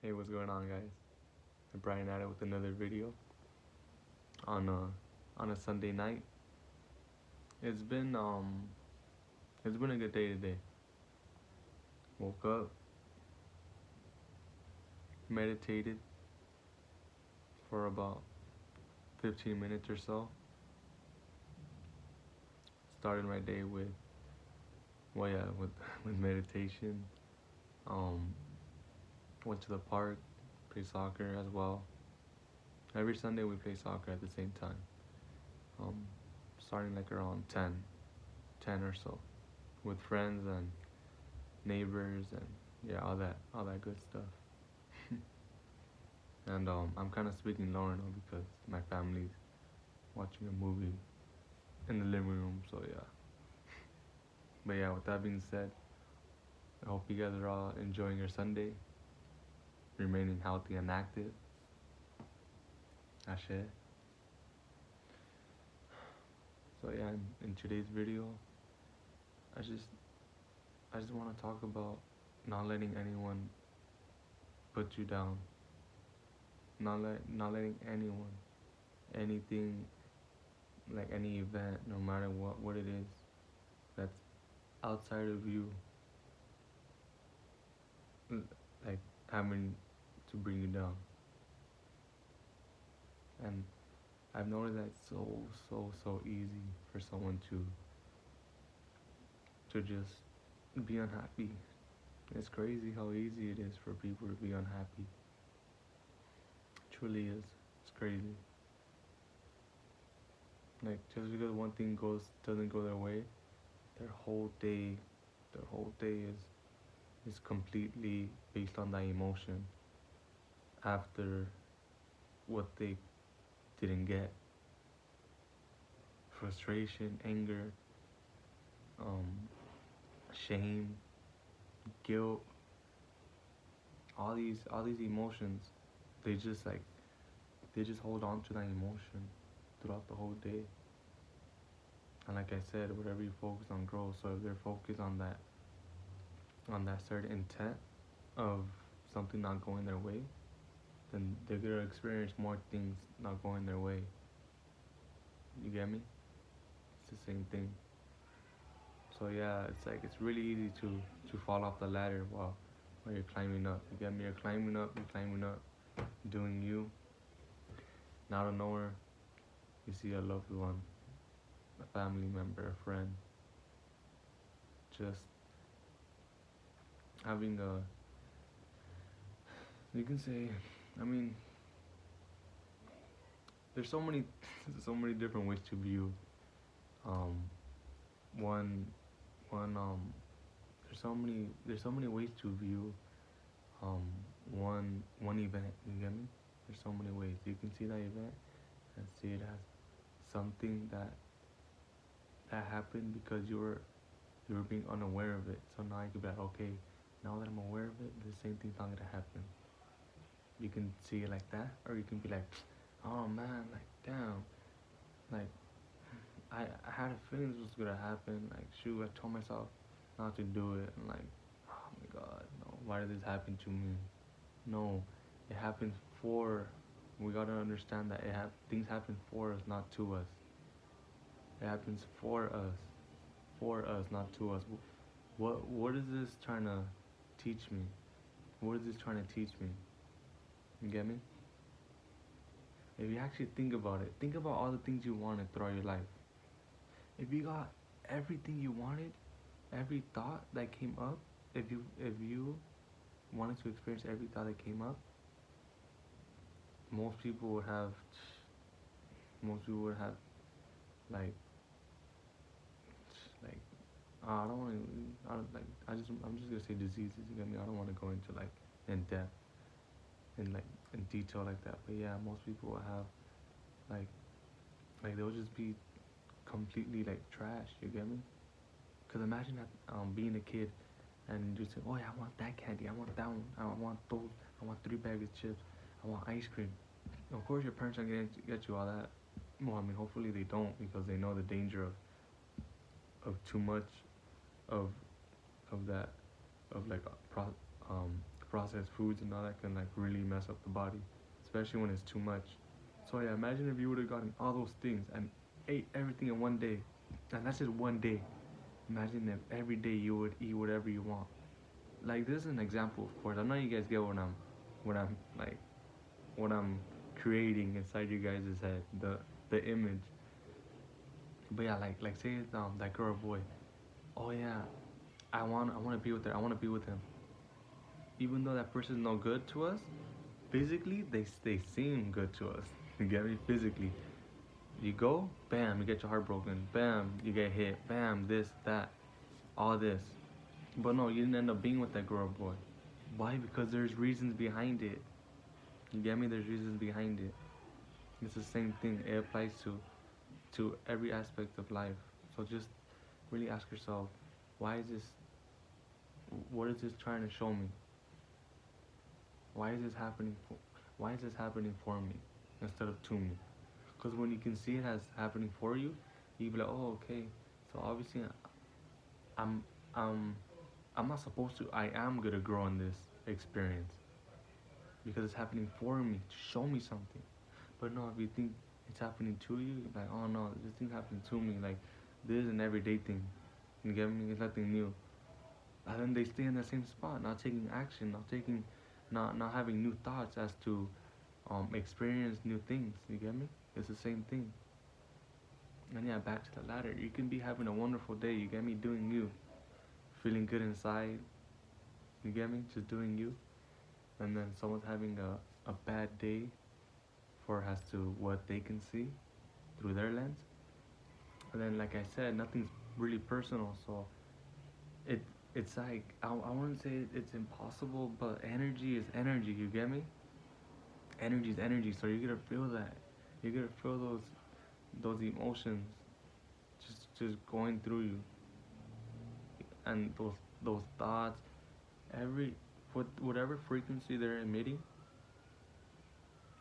Hey, what's going on, guys? I'm Brian at it with another video on a Sunday night. It's been um it's been a good day today. Woke up, meditated for about 15 minutes or so. Started my day with with with meditation. Um, Went to the park, played soccer as well. Every Sunday we play soccer at the same time. Um, Starting like around 10 or so, with friends and neighbors and yeah, all that good stuff. And I'm kind of speaking lower now because my family's watching a movie in the living room. So yeah. But yeah, with that being said, I hope you guys are all enjoying your Sunday, remaining healthy and active. Ashe. So yeah, in today's video, I just I just want to talk about not letting anyone put you down. Not letting anyone, anything, like any event, no matter what it is, that's outside of you, like having to bring you down. And I've noticed that it's so easy for someone to just be unhappy. It's crazy how easy it is for people to be unhappy. It truly is. It's crazy. Like just because one thing doesn't go their way, their whole day their whole day is completely based on that emotion after what they didn't get. Frustration, anger, um, shame, guilt, all these emotions, they just like they just hold on to that emotion throughout the whole day. And like I said, whatever you focus on grows. So if they're focused on that certain intent of something not going their way, then they're gonna experience more things not going their way. You get me? It's the same thing. So yeah, it's like it's really easy to fall off the ladder while you're climbing up. You get me? You're climbing up, doing you. And out of nowhere, you see a loved one, a family member, a friend, just having a, you can say, I mean, there's so many, so many different ways to view, um, one, one, there's so many ways to view, um, one event. You get me? There's so many ways you can see that event and see it as something that happened because you were being unaware of it. So now you can be like, okay, now that I'm aware of it, the same thing's not gonna happen. You can see it like that, or you can be like, oh man, like damn, like I had a feeling this was gonna happen. Like shoot, I told myself not to do it, and like, oh my god, no, why did this happen to me? No, it happened for. We gotta understand that things happen for us, not to us. It happens for us, not to us. What is this trying to teach me? What is this trying to teach me? You get me? If you actually think about it, think about all the things you wanted throughout your life. If you got everything you wanted, every thought that came up, if you wanted to experience every thought that came up, most people would have most people would have like like I don't want to I don't like I'm just gonna say diseases. You get me? I don't want to go into like in depth in detail like that. But yeah, most people will have like they'll just be completely like trash. You get me? Cause imagine that being a kid and you say, oh yeah, I want that candy, I want that one, I want those, I want 3 bags of chips, I want ice cream. Of course, your parents are gonna get you all that. Well, I mean, hopefully they don't because they know the danger of too much of of that of like processed foods and all that can like really mess up the body, especially when it's too much. So yeah, imagine if you would have gotten all those things and ate everything in one day, and that's just one day. Imagine if every day you would eat whatever you want. Like this is an example, of course. I know you guys get what I'm like, what I'm creating inside you guys' head, the image. But yeah, like say it's, that girl or boy. Oh yeah, I want to be with her. I want to be with him. Even though that person's no good to us, physically they seem good to us. You get me? Physically, you go, bam, you get your heart broken. Bam, you get hit. Bam, this, that, all this. But no, you didn't end up being with that girl or boy. Why? Because there's reasons behind it. You get me? There's reasons behind it. It's the same thing. It applies to every aspect of life. So just really ask yourself, why is this? What is this trying to show me? Why is this happening? Why is this happening for me instead of to me? Because when you can see it as happening for you, you be like, oh, okay. So obviously, I'm I'm I'm not supposed to. I am gonna grow in this experience because it's happening for me to show me something. But no, if you think it's happening to you, you're like, oh no, this thing happened to me. Like this is an everyday thing. You get me? It's nothing new. And then they stay in the same spot, not taking action, not having new thoughts as to experience new things. You get me? It's the same thing. And yeah, back to the ladder. You can be having a wonderful day. You get me? Doing you, feeling good inside. You get me? Just doing you. And then someone's having a bad day for as to what they can see through their lens. And then, like I said, nothing's really personal. So it it's like I wouldn't say it's impossible, but energy is energy. You get me? Energy is energy. So you're gonna feel that. You're gonna feel those emotions just going through you, and those thoughts. Every whatever frequency they're emitting,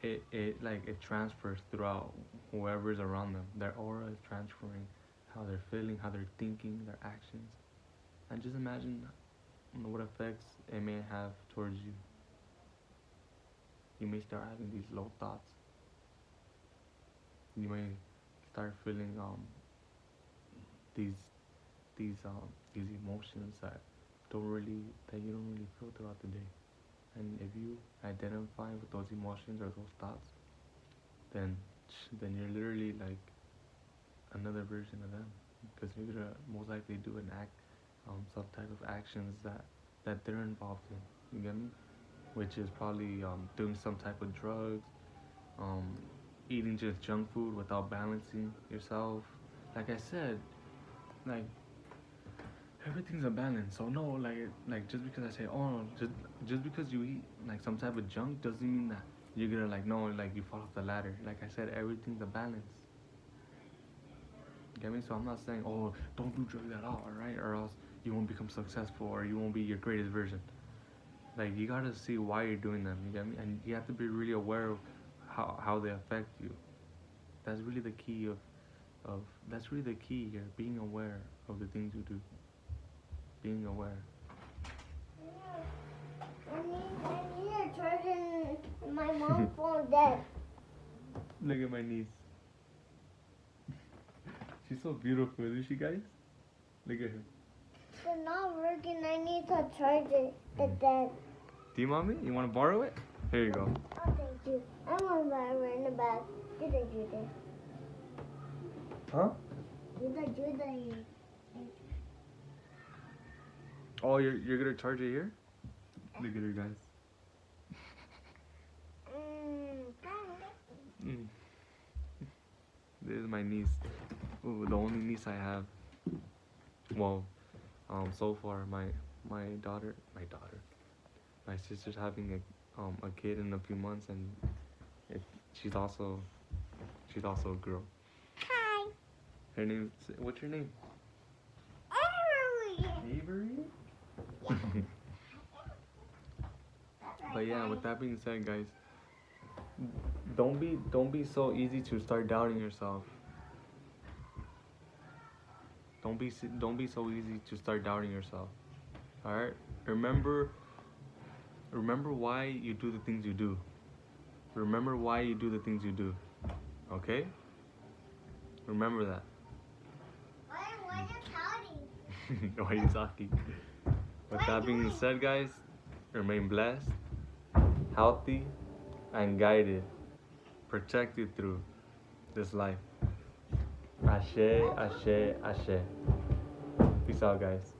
it transfers throughout whoever's around them. Their aura is transferring how they're feeling, how they're thinking, their actions, and just imagine what effects it may have towards you. You may start having these low thoughts. You may start feeling these these emotions that you don't really feel throughout the day. And if you identify with those emotions or those thoughts, then you're literally like another version of them, because you're gonna most likely do an act, some type of actions that they're involved in. You get me? Which is probably doing some type of drugs, um, eating just junk food without balancing yourself. Like I said, like everything's a balance. So no, like just because I say, oh no, just because you eat like some type of junk doesn't mean that you're gonna like no, like you fall off the ladder. Like I said, everything's a balance. Get me? So I'm not saying, oh, don't do drugs at all, alright? Or else you won't become successful or you won't be your greatest version. Like you gotta see why you're doing them, you get me? And you have to be really aware of how they affect you. That's really the key of that's really the key here, being aware of the things you do. Being aware. I need a charger. My mom's phone dead. Look at my niece. She's so beautiful, isn't she, guys? Look at her. It's not working. I need to charge it. It's dead. Do you want me? You want to borrow it? Here you go. Oh, thank you. I want to buy it in the back. Judah. Huh? Judah. Oh, you're gonna charge it here? Look at her, guys. Mm. This is my niece. Ooh, the only niece I have. Well, so far my daughter, my sister's having a kid in a few months, and it, she's also a girl. Hi. Her name. What's your name? Avery. Avery. But yeah, with that being said, guys, don't be so easy to start doubting yourself. Don't be so easy to start doubting yourself. All right. Remember remember why you do the things you do. Remember why you do the things you do. Okay? Remember that. Why are you talking? Why are you talking? With that being said, guys, remain blessed, healthy, and guided, protected through this life. Ashe, ashe, ashe. Peace out, guys.